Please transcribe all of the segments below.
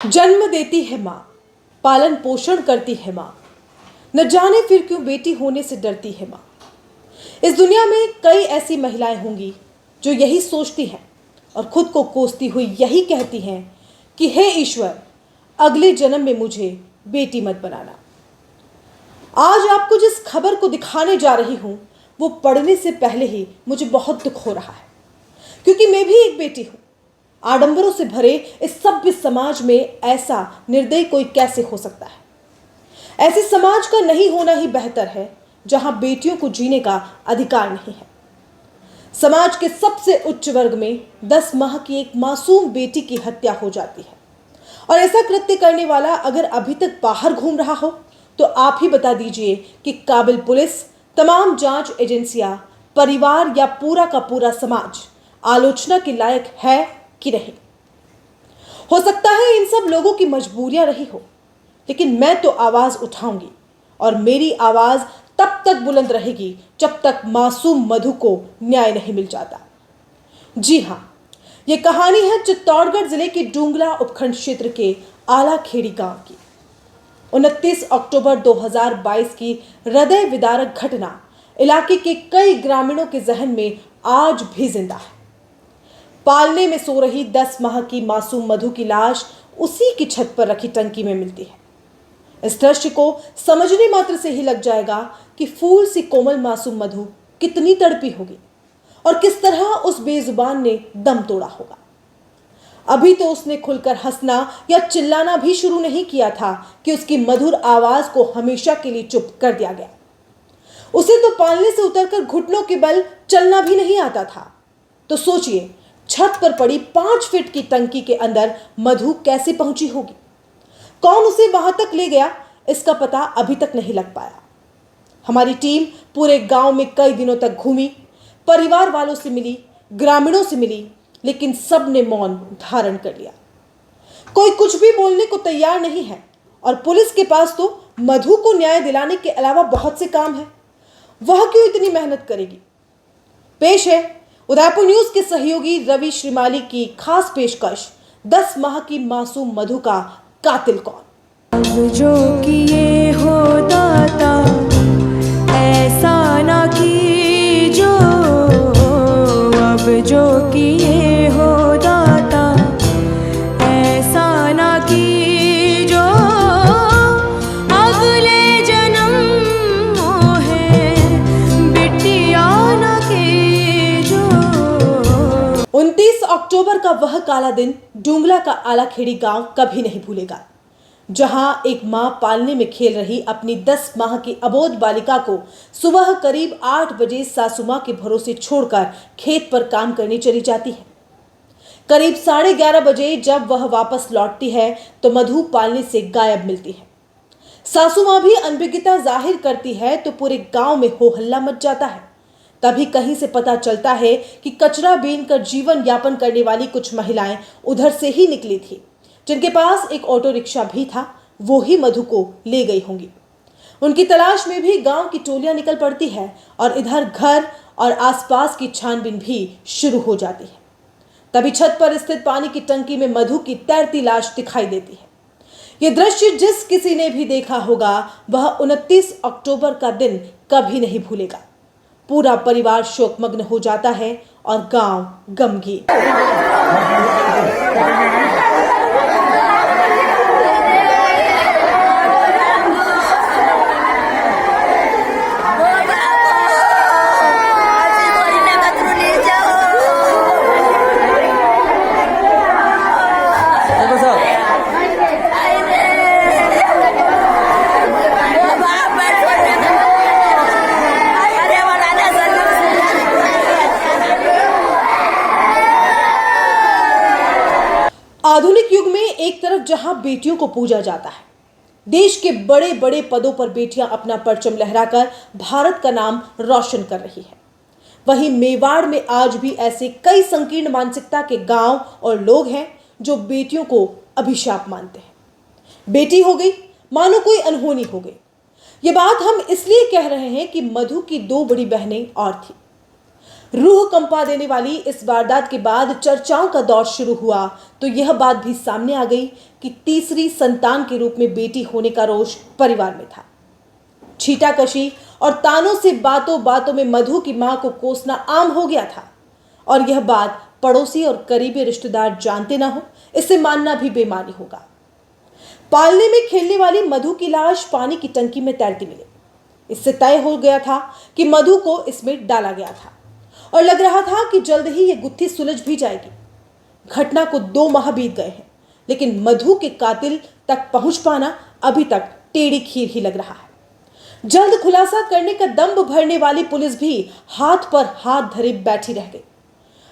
जन्म देती है माँ, पालन पोषण करती है माँ, न जाने फिर क्यों बेटी होने से डरती है माँ। इस दुनिया में कई ऐसी महिलाएं होंगी जो यही सोचती हैं और खुद को कोसती हुई यही कहती हैं कि हे ईश्वर, अगले जन्म में मुझे बेटी मत बनाना। आज आपको जिस खबर को दिखाने जा रही हूं वो पढ़ने से पहले ही मुझे बहुत दुख हो रहा है, क्योंकि मैं भी एक बेटी हूं। आडंबरों से भरे इस सभ्य समाज में ऐसा निर्दयी कोई कैसे हो सकता है। ऐसे समाज का नहीं होना ही बेहतर है जहां बेटियों को जीने का अधिकार नहीं है। समाज के सबसे उच्च वर्ग में 10 माह की एक मासूम बेटी की हत्या हो जाती है, और ऐसा कृत्य करने वाला अगर अभी तक बाहर घूम रहा हो तो आप ही बता दीजिए कि काबिल पुलिस, तमाम जांच एजेंसियां, परिवार या पूरा का पूरा समाज आलोचना के लायक है कि नहीं। हो सकता है इन सब लोगों की मजबूरियां रही हो, लेकिन मैं तो आवाज उठाऊंगी, और मेरी आवाज तब तक बुलंद रहेगी जब तक मासूम मधु को न्याय नहीं मिल जाता। जी हां, ये कहानी है चित्तौड़गढ़ जिले के डूंगला उपखंड क्षेत्र के आलाखेड़ी गांव की। 29 अक्टूबर 2022 की हृदय विदारक घटना इलाके के कई ग्रामीणों के जहन में आज भी जिंदा है। पालने में सो रही 10 माह की मासूम मधु की लाश उसी की छत पर रखी टंकी में मिलती है। इस दृश्य को समझने मात्र से ही लग जाएगा कि फूल सी कोमल मासूम मधु कितनी तड़पी होगी और किस तरह उस बेजुबान ने दम तोड़ा होगा। अभी तो उसने खुलकर हंसना या चिल्लाना भी शुरू नहीं किया था कि उसकी मधुर आवाज को हमेशा के लिए चुप कर दिया गया। उसे तो पालने से उतरकर घुटनों के बल चलना भी नहीं आता था। तो सोचिए, छत पर पड़ी 5 फीट की टंकी के अंदर मधु कैसे पहुंची होगी। कौन उसे वहां तक ले गया, इसका पता अभी तक नहीं लग पाया। हमारी टीम पूरे गांव में कई दिनों तक घूमी, परिवार वालों से मिली, ग्रामीणों से मिली, लेकिन सब ने मौन धारण कर लिया। कोई कुछ भी बोलने को तैयार नहीं है, और पुलिस के पास तो मधु को न्याय दिलाने के अलावा बहुत से काम है। वह क्यों इतनी मेहनत करेगी। पेश है उदयपुर न्यूज के सहयोगी रवि श्रीमाली की खास पेशकश, 10 माह की मासूम मधु का कातिल कौन। अब जो किए हो दाता ऐसा ना कीजो, अब जो किए हो दाता ऐसा ना कीजो, अगले जन्म मोहे बिटिया ना कीजो। 29 अक्टूबर का वह काला दिन डूंगला का आलाखेड़ी गांव कभी नहीं भूलेगा, जहां एक मां पालने में खेल रही अपनी 10 माह की अबोध बालिका को सुबह करीब 8 बजे सासू मां के भरोसे छोड़कर खेत पर काम करने चली जाती है। करीब 11:30 बजे जब वह वापस लौटती है तो मधु पालने से गायब मिलती है। सासू मां भी अनभिज्ञता जाहिर करती है तो पूरे गांव में हो हल्ला मच जाता है। तभी कहीं से पता चलता है कि कचरा बीनकर जीवन यापन करने वाली कुछ महिलाएं उधर से ही निकली थी, जिनके पास एक ऑटो रिक्शा भी था। वो ही मधु को ले गई होंगी। उनकी तलाश में भी गांव की टोलियां निकल पड़ती है, और इधर घर और आसपास की छानबीन भी शुरू हो जाती है। तभी छत पर स्थित पानी की टंकी में मधु की तैरती लाश दिखाई देती है। यह दृश्य जिस किसी ने भी देखा होगा वह 29 अक्टूबर का दिन कभी नहीं भूलेगा। पूरा परिवार शोकमग्न हो जाता है और गांव गमगीन। आधुनिक युग में एक तरफ जहां बेटियों को पूजा जाता है, देश के बड़े बड़े पदों पर बेटियां अपना परचम लहराकर भारत का नाम रोशन कर रही है, वहीं मेवाड़ में आज भी ऐसे कई संकीर्ण मानसिकता के गांव और लोग हैं जो बेटियों को अभिशाप मानते हैं। बेटी हो गई मानो कोई अनहोनी हो गई। ये बात हम इसलिए कह रहे हैं कि मधु की 2 बड़ी बहनें और थी। रूह कंपा देने वाली इस वारदात के बाद चर्चाओं का दौर शुरू हुआ तो यह बात भी सामने आ गई कि तीसरी संतान के रूप में बेटी होने का रोष परिवार में था। छीटाकशी और तानों से बातों बातों में मधु की मां को कोसना आम हो गया था और यह बात पड़ोसी और करीबी रिश्तेदार जानते ना हो, इसे मानना भी बेमानी होगा। पालने में खेलने वाली मधु की लाश पानी की टंकी में तैरती मिली। इससे तय हो गया था कि मधु को इसमें डाला गया था और लग रहा था कि जल्द ही यह गुत्थी सुलझ भी जाएगी। घटना को 2 माह बीत गए हैं, लेकिन मधु के कातिल तक पहुंच पाना अभी तक टेढ़ी खीर ही लग रहा है। जल्द खुलासा करने का दम्भ भरने वाली पुलिस भी हाथ पर हाथ धरे बैठी रह गई।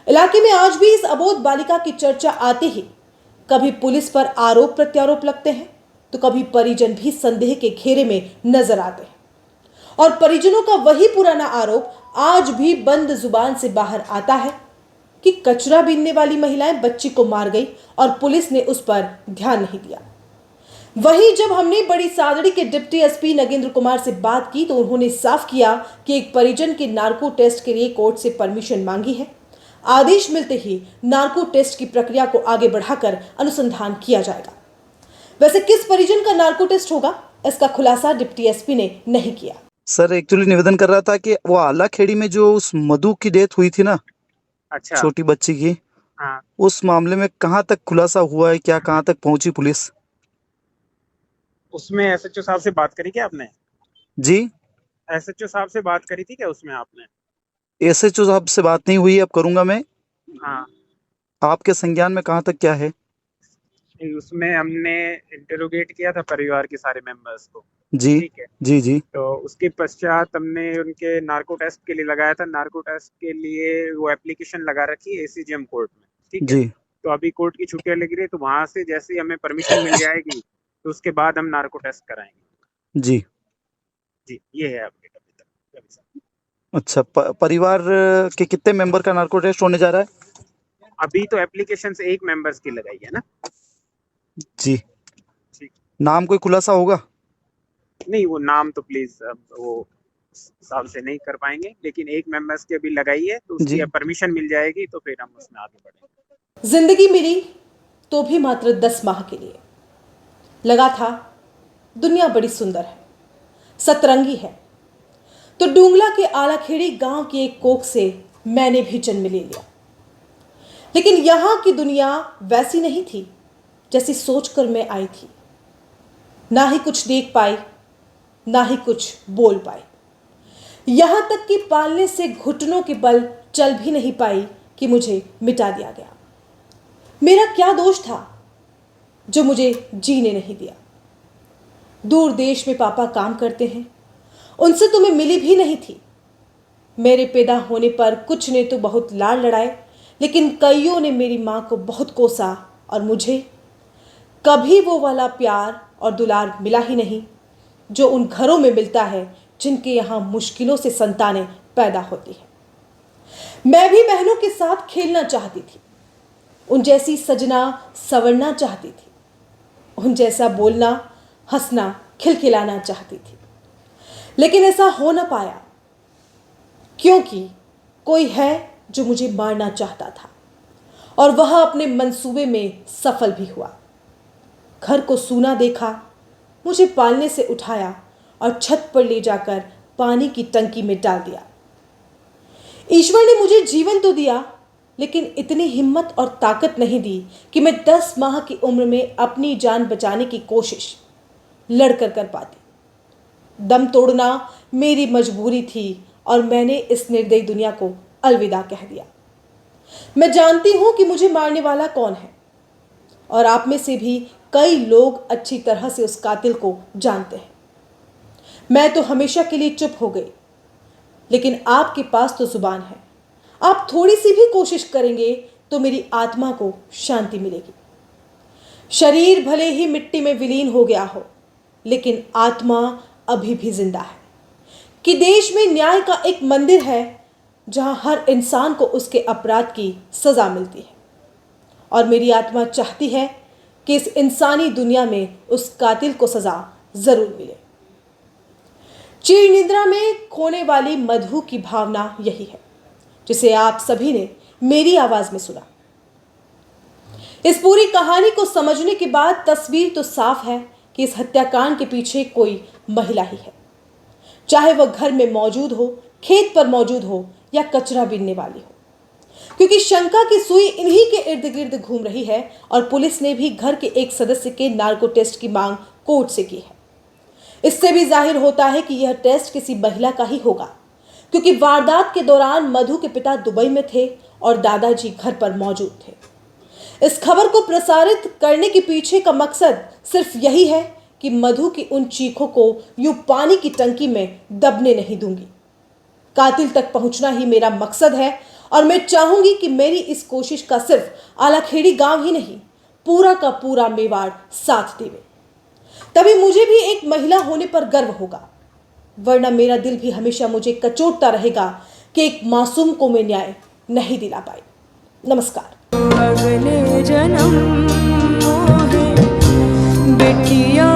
इलाके में आज भी इस अबोध बालिका की चर्चा आती ही कभी पुलिस पर आरोप प्रत्यारोप लगते हैं तो कभी परिजन भी संदेह के घेरे में नजर आते हैं और परिजनों का वही पुराना आरोप आज भी बंद जुबान से बाहर आता है कि कचरा बीनने वाली महिलाएं बच्ची को मार गई और पुलिस ने उस पर ध्यान नहीं दिया। वहीं जब हमने बड़ी सादड़ी के डिप्टी एसपी नगेंद्र कुमार से बात की तो उन्होंने साफ किया कि एक परिजन के नार्को टेस्ट के लिए कोर्ट से परमिशन मांगी है। आदेश मिलते ही नार्को टेस्ट की प्रक्रिया को आगे बढ़ाकर अनुसंधान किया जाएगा। वैसे किस परिजन का नार्को टेस्ट होगा, इसका खुलासा डिप्टी एसपी ने नहीं किया। सर एक्चुअली निवेदन कर रहा था कि वो आला खेड़ी में जो उस मधु की डेथ हुई थी ना, अच्छा। छोटी बच्ची की, हाँ, उस मामले में कहाँ तक खुलासा हुआ है, क्या कहाँ तक पहुंची पुलिस? उसमें एसएचओ साहब से बात करी क्या आपने? जी, एसएचओ साहब से बात करी थी क्या उसमें आपने? एसएचओ साहब से बात नहीं हुई, अब करूंगा मैं। हाँ, आपके संज्ञान में कहाँ तक क्या है? उसमें हमने इंटरोगेट किया था परिवार के सारे मेंबर्स को। जी ठीक है, जी जी तो उसके पश्चात हमने उनके नार्को टेस्ट के लिए लगाया था। नार्को टेस्ट के लिए वो एप्लीकेशन लगा रखी है एसीजेएम कोर्ट में। ठीक है, जी तो अभी कोर्ट की छुट्टियां लग रही है, तो वहां से जैसे ही हमें परमिशन मिल जाएगी तो उसके बाद हम नार्को टेस्ट कराएंगे। जी। जी, ये है अपडेट अभी तक। रवि साहब, अच्छा, परिवार के कितने मेंबर का नार्को टेस्ट होने जा रहा है? अभी तो एप्लीकेशन से 1 मेंबर्स की लगाई है ना। जी। ठीक, नाम कोई खुलासा होगा? नहीं वो नाम तो प्लीज वो साहब से नहीं कर पाएंगे, लेकिन 1 मेंबर्स की अभी लगाई है, तो जी। उसकी परमिशन मिल जाएगी तो फिर हम उसमें आगे बढ़ेंगे। जिंदगी मिली तो भी मात्र 10 माह के लिए। लगा था दुनिया बड़ी सुंदर है, सतरंगी है, तो डूंगला के आलाखेड़ी गांव की एक कोख से मैंने भी जन्म ले लिया। लेकिन यहां की दुनिया वैसी नहीं थी जैसी सोचकर मैं आई थी। ना ही कुछ देख पाई, ना ही कुछ बोल पाई, यहां तक कि पालने से घुटनों के बल चल भी नहीं पाई कि मुझे मिटा दिया गया। मेरा क्या दोष था जो मुझे जीने नहीं दिया? दूर देश में पापा काम करते हैं, उनसे तो मैं मिली भी नहीं थी। मेरे पैदा होने पर कुछ ने तो बहुत लाड़ लड़ाए, लेकिन कईयों ने मेरी मां को बहुत कोसा और मुझे कभी वो वाला प्यार और दुलार मिला ही नहीं जो उन घरों में मिलता है जिनके यहाँ मुश्किलों से संतानें पैदा होती हैं। मैं भी बहनों के साथ खेलना चाहती थी, उन जैसी सजना संवरना चाहती थी, उन जैसा बोलना हंसना खिलखिलाना चाहती थी, लेकिन ऐसा हो ना पाया क्योंकि कोई है जो मुझे मारना चाहता था और वह अपने मंसूबे में सफल भी हुआ। घर को सूना देखा, मुझे पालने से उठाया और छत पर ले जाकर पानी की टंकी में डाल दिया। ईश्वर ने मुझे जीवन तो दिया, लेकिन इतनी हिम्मत और ताकत नहीं दी कि मैं 10 माह की उम्र में अपनी जान बचाने की कोशिश लड़कर कर पाती। दम तोड़ना मेरी मजबूरी थी और मैंने इस निर्दयी दुनिया को अलविदा कह दिया। मैं जानती हूं कि मुझे मारने वाला कौन है और आप में से भी कई लोग अच्छी तरह से उस कातिल को जानते हैं। मैं तो हमेशा के लिए चुप हो गई, लेकिन आपके पास तो जुबान है। आप थोड़ी सी भी कोशिश करेंगे तो मेरी आत्मा को शांति मिलेगी। शरीर भले ही मिट्टी में विलीन हो गया हो, लेकिन आत्मा अभी भी जिंदा है। कि देश में न्याय का एक मंदिर है जहां हर इंसान को उसके अपराध की सजा मिलती है और मेरी आत्मा चाहती है कि इस इंसानी दुनिया में उस कातिल को सजा जरूर मिले। चिर निद्रा में खोने वाली मधु की भावना यही है जिसे आप सभी ने मेरी आवाज में सुना। इस पूरी कहानी को समझने के बाद तस्वीर तो साफ है कि इस हत्याकांड के पीछे कोई महिला ही है, चाहे वह घर में मौजूद हो, खेत पर मौजूद हो या कचरा बीनने वाली हो, क्योंकि शंका की सुई इन्हीं के इर्द गिर्द घूम रही है और पुलिस ने भी घर के एक सदस्य के नार्को टेस्ट की मांग कोर्ट से की है। इससे भी जाहिर होता है कि यह टेस्ट किसी महिला का ही होगा, क्योंकि वारदात के दौरान मधु के पिता दुबई में थे और दादाजी घर पर मौजूद थे। इस खबर को प्रसारित करने के पीछे का मकसद सिर्फ यही है कि मधु की उन चीखों को यूं पानी की टंकी में दबने नहीं दूंगी। कातिल तक पहुंचना ही मेरा मकसद है और मैं चाहूंगी कि मेरी इस कोशिश का सिर्फ आलाखेड़ी गांव ही नहीं, पूरा का पूरा मेवाड़ साथ देवे। तभी मुझे भी एक महिला होने पर गर्व होगा, वरना मेरा दिल भी हमेशा मुझे कचोटता रहेगा कि एक मासूम को मैं न्याय नहीं दिला पाई। नमस्कार। अगले जन्म मोहे बिटिया